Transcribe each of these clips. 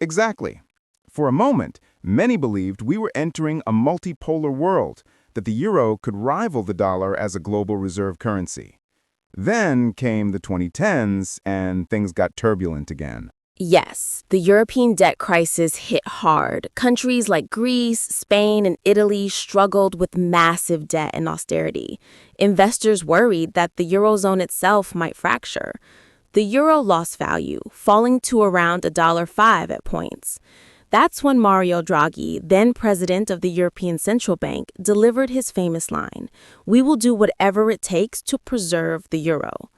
Exactly. For a moment, many believed we were entering a multipolar world, that the euro could rival the dollar as a global reserve currency. Then came the 2010s, and things got turbulent again. Yes, the European debt crisis hit hard. Countries like Greece, Spain, and Italy struggled with massive debt and austerity. Investors worried that the Eurozone itself might fracture. The euro lost value, falling to around $1.05 at points. That's when Mario Draghi, then president of the European Central Bank, delivered his famous line, "We will do whatever it takes to preserve the euro."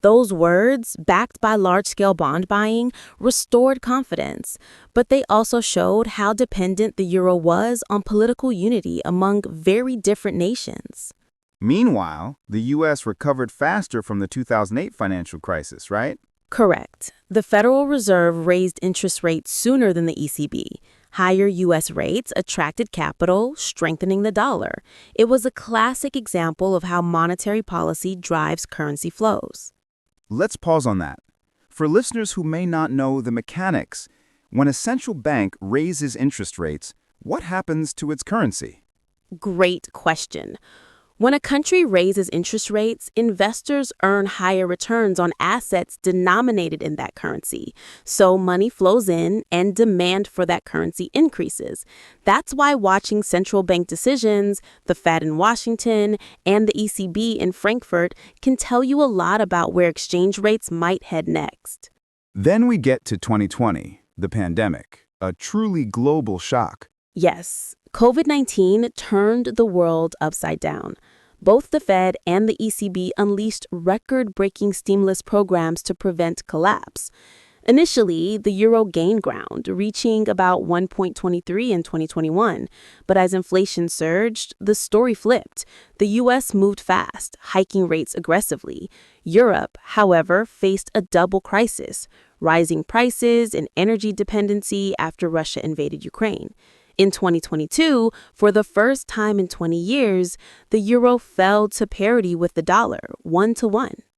Those words, backed by large-scale bond buying, restored confidence, but they also showed how dependent the euro was on political unity among very different nations. Meanwhile, the U.S. recovered faster from the 2008 financial crisis, right? Correct. The Federal Reserve raised interest rates sooner than the ECB. Higher U.S. rates attracted capital, strengthening the dollar. It was a classic example of how monetary policy drives currency flows. Let's pause on that. For listeners who may not know the mechanics, when a central bank raises interest rates, what happens to its currency? Great question. When a country raises interest rates, investors earn higher returns on assets denominated in that currency. So money flows in and demand for that currency increases. That's why watching central bank decisions, the Fed in Washington and the ECB in Frankfurt, can tell you a lot about where exchange rates might head next. Then we get to 2020, the pandemic, a truly global shock. Yes, COVID-19 turned the world upside down. Both the Fed and the ECB unleashed record-breaking stimulus programs to prevent collapse. Initially, the euro gained ground, reaching about 1.23 in 2021. But as inflation surged, the story flipped. The U.S. moved fast, hiking rates aggressively. Europe, however, faced a double crisis: rising prices and energy dependency after Russia invaded Ukraine. In 2022, for the first time in 20 years, the euro fell to parity with the dollar, 1-to-1.